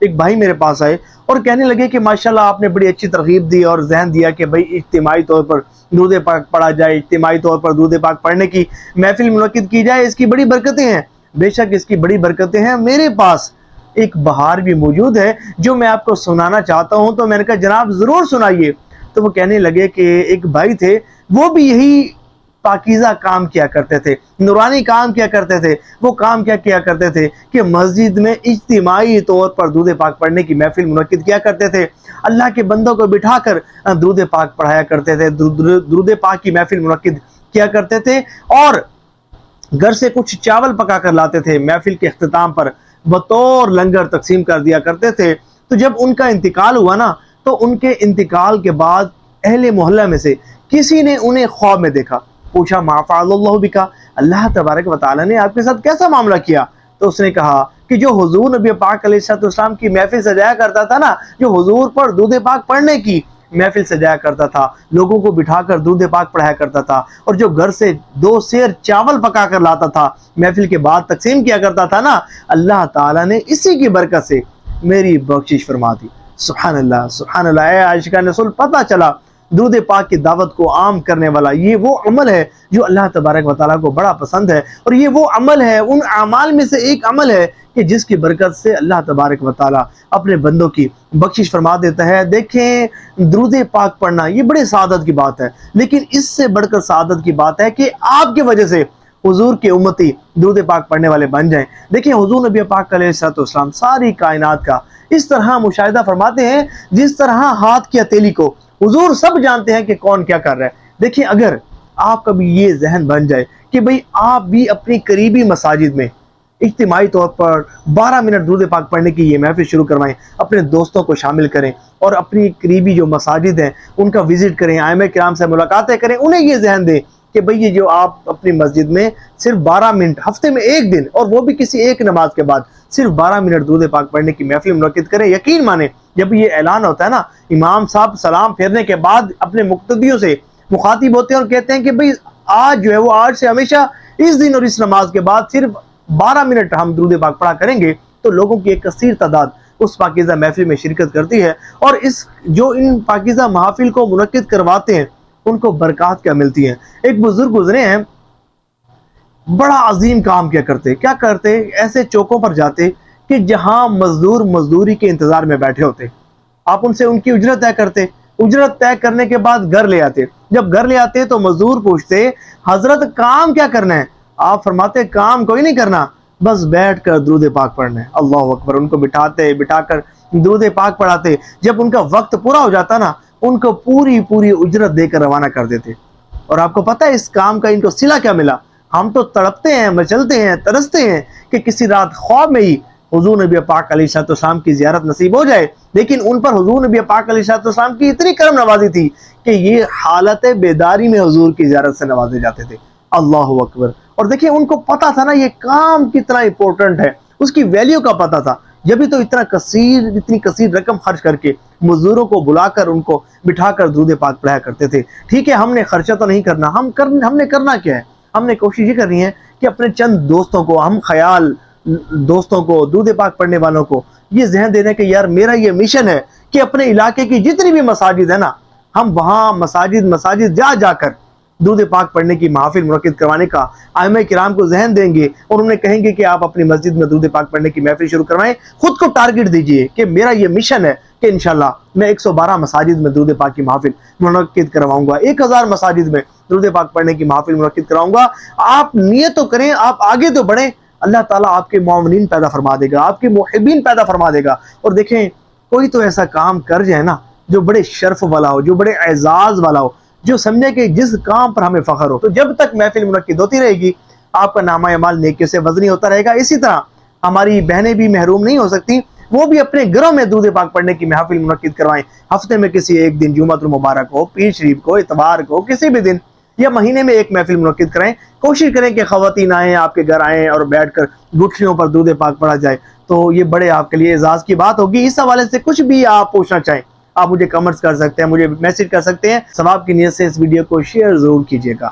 ایک بھائی میرے پاس آئے اور کہنے لگے کہ ماشاءاللہ آپ نے بڑی اچھی ترغیب دی اور ذہن دیا کہ بھائی اجتماعی طور پر درود پاک پڑھا جائے، اجتماعی طور پر درود پاک پڑھنے کی محفل منعقد کی جائے، اس کی بڑی برکتیں ہیں۔ بے شک اس کی بڑی برکتیں ہیں، میرے پاس ایک بہار بھی موجود ہے جو میں آپ کو سنانا چاہتا ہوں۔ تو میں نے کہا جناب ضرور سنائیے۔ تو وہ کہنے لگے کہ ایک بھائی تھے، وہ بھی یہی پاکیزہ کام کیا کرتے تھے، نورانی کام کیا کرتے تھے۔ وہ کام کیا کیا کرتے تھے کہ مسجد میں اجتماعی طور پر درود پاک پڑھنے کی محفل منعقد کیا کرتے تھے، اللہ کے بندوں کو بٹھا کر درود پاک پڑھایا کرتے تھے، درود پاک کی محفل منعقد کیا کرتے تھے، اور گھر سے کچھ چاول پکا کر لاتے تھے، محفل کے اختتام پر بطور لنگر تقسیم کر دیا کرتے تھے۔ تو جب ان کا انتقال ہوا نا، تو ان کے انتقال کے بعد اہل محلہ میں سے کسی نے انہیں خواب میں دیکھا، پوچھا ما فعل اللہ بکا، اللہ تبارک و تعالیٰ نے آپ کے ساتھ کیسا معاملہ کیا؟ تو اس نے کہا کہ جو حضور نبی پاک علیہ السلام کی محفل سجایا کرتا تھا نا، جو حضور پر درود پاک پڑھنے کی محفل سجایا کرتا تھا، لوگوں کو بٹھا کر درود پاک پڑھایا کرتا تھا، اور جو گھر سے 2 سیر چاول پکا کر لاتا تھا، محفل کے بعد تقسیم کیا کرتا تھا نا، اللہ تعالیٰ نے اسی کی برکت سے میری بخشش فرما دی۔ سبحان اللہ، سبحان اللہ۔ اے عاشقان رسول، پتہ چلا درود پاک کی دعوت کو عام کرنے والا یہ وہ عمل ہے جو اللہ تبارک و تعالیٰ کو بڑا پسند ہے، اور یہ وہ عمل ہے، ان اعمال میں سے ایک عمل ہے کہ جس کی برکت سے اللہ تبارک و تعالیٰ اپنے بندوں کی بخشش فرما دیتا ہے۔ دیکھیں درود پاک پڑھنا یہ بڑی سعادت کی بات ہے، لیکن اس سے بڑھ کر سعادت کی بات ہے کہ آپ کی وجہ سے حضور کے امتی درود پاک پڑھنے والے بن جائیں۔ دیکھیں حضور نبی پاک علیہ السلام ساری کائنات کا اس طرح مشاہدہ فرماتے ہیں جس طرح ہاتھ کی ہتھیلی کو حضور سب جانتے ہیں کہ کون کیا کر رہا ہے۔ دیکھیں اگر آپ کا بھی یہ ذہن بن جائے کہ بھئی آپ بھی اپنی قریبی مساجد میں اجتماعی طور پر 12 منٹ درود پاک پڑھنے کی یہ محفل شروع کروائیں، اپنے دوستوں کو شامل کریں اور اپنی قریبی جو مساجد ہیں ان کا وزٹ کریں، ائمہ کرام سے ملاقاتیں کریں، انہیں یہ ذہن دیں کہ بھئی یہ جو آپ اپنی مسجد میں صرف 12 منٹ ہفتے میں ایک دن، اور وہ بھی کسی ایک نماز کے بعد صرف 12 منٹ درود پاک پڑھنے کی محفل منعقد کریں، یقین مانیں جب یہ اعلان ہوتا ہے نا، امام صاحب سلام پھیرنے کے بعد اپنے مقتدیوں سے مخاطب ہوتے ہیں اور کہتے ہیں کہ بھئی آج جو ہے وہ آج سے ہمیشہ اس دن اور اس نماز کے بعد صرف 12 منٹ ہم درود پاک پڑھا کریں گے، تو لوگوں کی ایک کثیر تعداد اس پاکیزہ محفل میں شرکت کرتی ہے، اور اس جو ان پاکیزہ محافل کو منعقد کرواتے ہیں ان کو برکات کیا ملتی ہیں۔ ایک بزرگ گزرے ہیں، بڑا عظیم کام کیا کرتے ایسے چوکوں پر جاتے کہ جہاں مزدور مزدوری کے انتظار میں بیٹھے ہوتے، آپ ان سے ان کی اجرت طے کرتے، اجرت طے کرنے کے بعد گھر لے آتے، جب گھر لے آتے تو مزدور پوچھتے حضرت کام کیا کرنا ہے؟ آپ فرماتے کام کوئی نہیں کرنا، بس بیٹھ کر درود پاک پڑھنا ہے۔ اللہ اکبر۔ ان کو بٹھا کر درود پاک پڑھاتے، جب ان کا وقت پورا ہو جاتا نا، ان کو پوری اجرت دے کر روانہ کر دیتے۔ اور آپ کو پتہ ہے اس کام کا ان کو صلہ کیا ملا؟ ہم تو تڑپتے ہیں، مچلتے ہیں، ترستے ہیں کہ کسی رات خواب میں ہی حضور نبی پاک علیہ السلام کی زیارت نصیب ہو جائے، لیکن ان پر حضور نبی پاک علیہ السلام کی اتنی کرم نوازی تھی کہ یہ حالت بیداری میں حضور کی زیارت سے نوازے جاتے تھے۔ اللہ اکبر۔ اور دیکھیں ان کو پتا تھا نا یہ کام کتنا امپورٹنٹ ہے، اس کی ویلیو کا پتا تھا، جبھی تو اتنی کثیر رقم خرچ کر کے مزدوروں کو بلا کر ان کو بٹھا کر درود پاک پڑھایا کرتے تھے۔ ٹھیک ہے ہم نے خرچہ تو نہیں کرنا، ہم نے کرنا کیا ہے؟ ہم نے کوشش یہ کرنی ہے کہ اپنے چند دوستوں کو، ہم خیال دوستوں کو، درود پاک پڑھنے والوں کو یہ ذہن دینا کہ یار میرا یہ مشن ہے کہ اپنے علاقے کی جتنی بھی مساجد ہے نا، ہم وہاں مساجد جا کر درود پاک پڑھنے کی محافل منعقد کروانے کا ائمہ کرام کو ذہن دیں گے، اور انہیں کہیں گے کہ آپ اپنی مسجد میں درود پاک پڑھنے کی محفل شروع کروائیں۔ خود کو ٹارگٹ دیجئے کہ میرا یہ مشن ہے کہ انشاءاللہ میں 112 مساجد میں درود پاک کی محافل منعقد کرواؤں گا، 1000 مساجد میں درود پاک پڑھنے کی محافل منعقد کراؤں گا۔ آپ نیت تو کریں، آپ آگے تو بڑھیں، اللہ تعالیٰ آپ کے معاونین پیدا فرما دے گا، آپ کے محبین پیدا فرما دے گا۔ اور دیکھیں کوئی تو ایسا کام کر جائے نا جو بڑے شرف والا ہو، جو بڑے اعزاز والا ہو، جو سمجھے کہ جس کام پر ہمیں فخر ہو، تو جب تک محفل منعقد ہوتی رہے گی آپ کا نامہ اعمال نیکی سے وزنی ہوتا رہے گا۔ اسی طرح ہماری بہنیں بھی محروم نہیں ہو سکتی، وہ بھی اپنے گھروں میں درود پاک پڑھنے کی محفل منعقد کروائیں، ہفتے میں کسی ایک دن، جمعۃ المبارک ہو، پیر شریف کو، اتوار کو، کسی بھی دن، یا مہینے میں ایک محفل منعقد کریں۔ کوشش کریں کہ خواتین آئیں، آپ کے گھر آئیں اور بیٹھ کر گٹھلیوں پر درود پاک پڑھا جائے، تو یہ بڑے آپ کے لیے اعزاز کی بات ہوگی۔ اس حوالے سے کچھ بھی آپ پوچھنا چاہیں آپ مجھے کمنٹس کر سکتے ہیں، مجھے میسج کر سکتے ہیں۔ ثواب کی نیت سے اس ویڈیو کو شیئر ضرور کیجیے گا۔